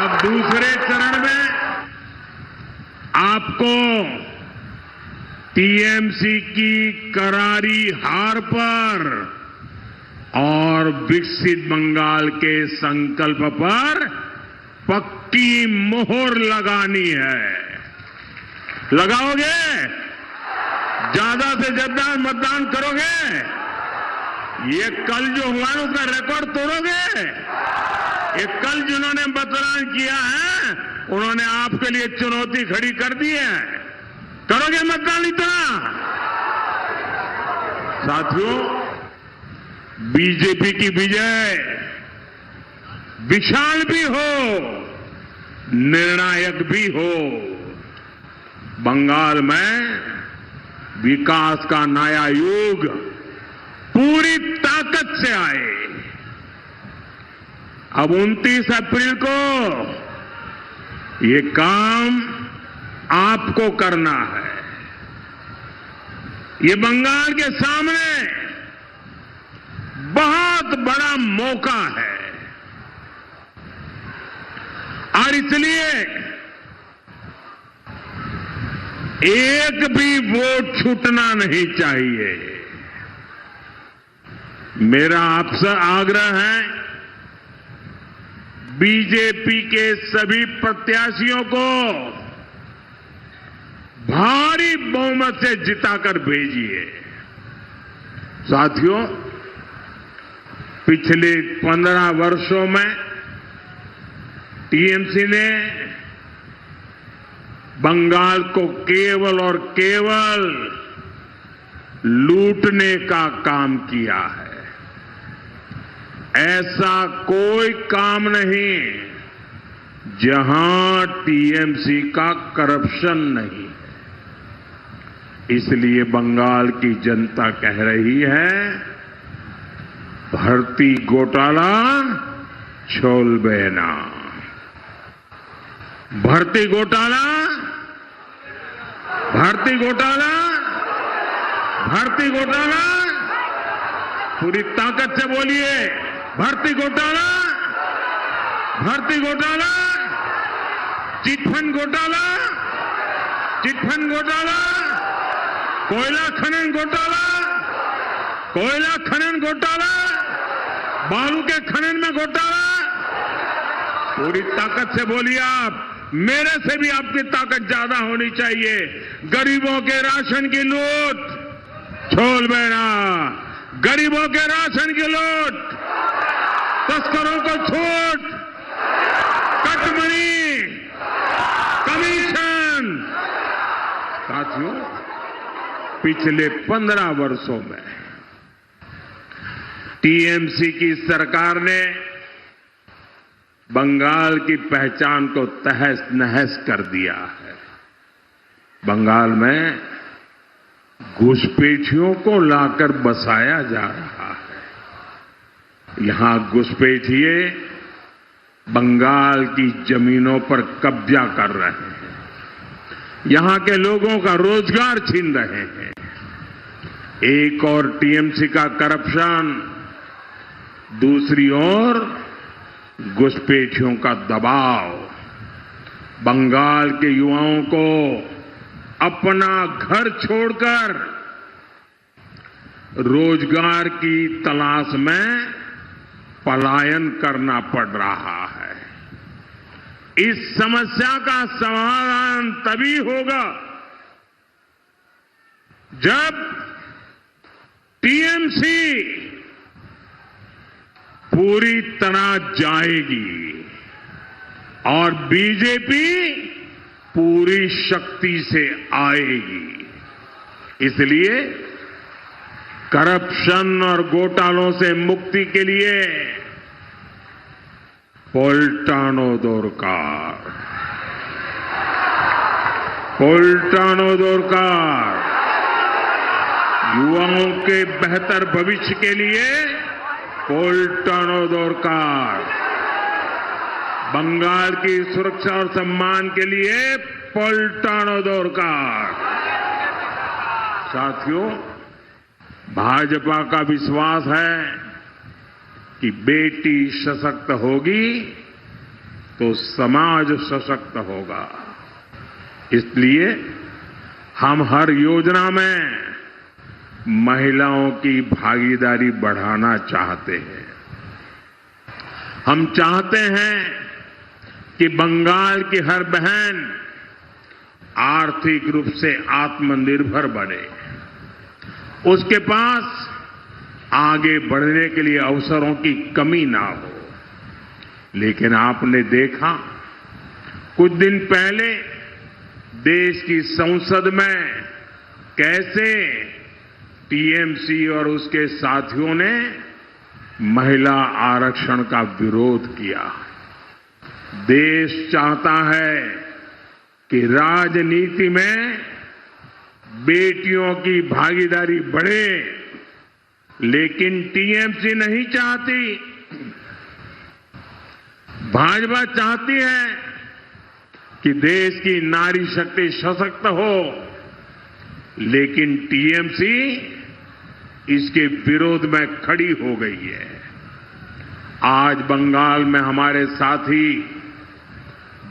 अब दूसरे चरण में आपको टीएमसी की करारी हार पर और विकसित बंगाल के संकल्प पर पक्की मोहर लगानी है। लगाओगे? ज्यादा से ज्यादा मतदान करोगे? ये कल जो हुआ है उसका रिकॉर्ड तोड़ोगे? ये कल जिन्होंने मतदान किया है उन्होंने आपके लिए चुनौती खड़ी कर दी है। करोगे मतदान इतना? साथियों, बीजेपी की विजय विशाल भी हो, निर्णायक भी हो। बंगाल में विकास का नया युग पूरी ताकत से आए। अब 29 अप्रैल को ये काम आपको करना है। ये बंगाल के सामने बहुत बड़ा मौका है और इसलिए एक भी वोट छूटना नहीं चाहिए। मेरा आपसे आग्रह है, बीजेपी के सभी प्रत्याशियों को भारी बहुमत से जिताकर भेजिए। साथियों, पिछले 15 वर्षों में टीएमसी ने बंगाल को केवल और केवल लूटने का काम किया है। ऐसा कोई काम नहीं जहां टीएमसी का करप्शन नहीं है। इसलिए बंगाल की जनता कह रही है, भर्ती घोटाला छोलबे ना। भर्ती घोटाला, भर्ती घोटाला, भर्ती घोटाला, पूरी ताकत से बोलिए, भर्ती घोटाला, भर्ती घोटाला, चिटफंड घोटाला, चिटफंड घोटाला, कोयला खनन घोटाला, कोयला खनन घोटाला, बालू के खनन में घोटाला। पूरी ताकत से बोलिए आप, मेरे से भी आपकी ताकत ज्यादा होनी चाहिए। गरीबों के राशन की लूट छोलबे ना, गरीबों के राशन की लूट, तस्करों को छूट, कटमनी, कमीशन। साथियों, पिछले 15 वर्षों में टीएमसी की सरकार ने बंगाल की पहचान को तहस नहस कर दिया है। बंगाल में घुसपैठियों को लाकर बसाया जा रहा है। यहां घुसपैठिए बंगाल की जमीनों पर कब्जा कर रहे हैं, यहां के लोगों का रोजगार छीन रहे हैं। एक और टीएमसी का करप्शन, दूसरी ओर घुसपैठियों का दबाव बंगाल के युवाओं को अपना घर छोड़कर रोजगार की तलाश में पलायन करना पड़ रहा है। इस समस्या का समाधान तभी होगा जब टीएमसी पूरी तरह जाएगी और बीजेपी पूरी शक्ति से आएगी। इसलिए करप्शन और घोटालों से मुक्ति के लिए पोल्टानो दोरकार, पोल्टानो दोरकार, युवाओं के बेहतर भविष्य के लिए पोल्टानो दोरकार, बंगाल की सुरक्षा और सम्मान के लिए पोल्टानो दोरकार। साथियों, भाजपा का विश्वास है कि बेटी सशक्त होगी तो समाज सशक्त होगा। इसलिए हम हर योजना में महिलाओं की भागीदारी बढ़ाना चाहते हैं। हम चाहते हैं कि बंगाल की हर बहन आर्थिक रूप से आत्मनिर्भर बने, उसके पास आगे बढ़ने के लिए अवसरों की कमी ना हो। लेकिन आपने देखा कुछ दिन पहले देश की संसद में कैसे टीएमसी और उसके साथियों ने महिला आरक्षण का विरोध किया। देश चाहता है कि राजनीति में बेटियों की भागीदारी बढ़े, लेकिन टीएमसी नहीं चाहती। भाजपा चाहती है कि देश की नारी शक्ति सशक्त हो, लेकिन टीएमसी इसके विरोध में खड़ी हो गई है। आज बंगाल में हमारे साथी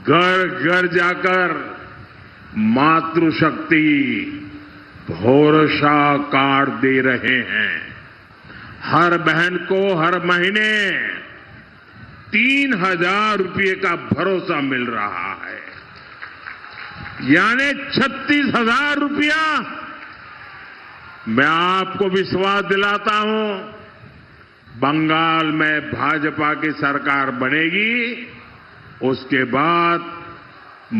घर घर जाकर मातृशक्ति भरोसा कार्ड दे रहे हैं। हर बहन को हर महीने 3,000 रुपये का भरोसा मिल रहा है, यानी 36,000 रुपया। मैं आपको विश्वास दिलाता हूं, बंगाल में भाजपा की सरकार बनेगी, उसके बाद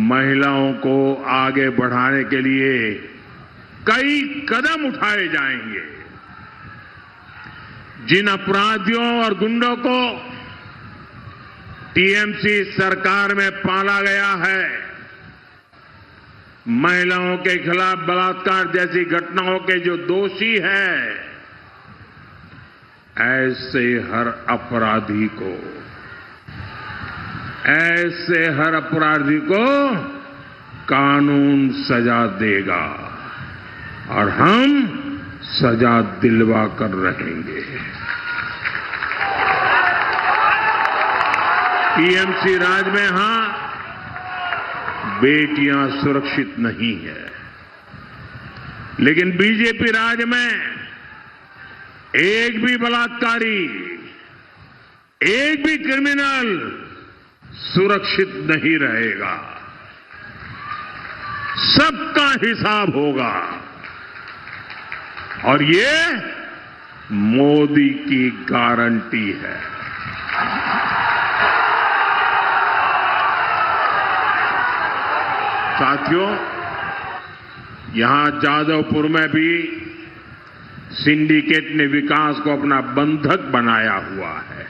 महिलाओं को आगे बढ़ाने के लिए कई कदम उठाए जाएंगे। जिन अपराधियों और गुंडों को टीएमसी सरकार में पाला गया है, महिलाओं के खिलाफ बलात्कार जैसी घटनाओं के जो दोषी हैं, ऐसे हर अपराधी को कानून सजा देगा और हम सजा दिलवा कर रहेंगे। टीएमसी राज में हां, बेटियां सुरक्षित नहीं है, लेकिन बीजेपी राज में एक भी बलात्कारी, एक भी क्रिमिनल सुरक्षित नहीं रहेगा। सबका हिसाब होगा और ये मोदी की गारंटी है। साथियों, यहां जादवपुर में भी सिंडिकेट ने विकास को अपना बंधक बनाया हुआ है।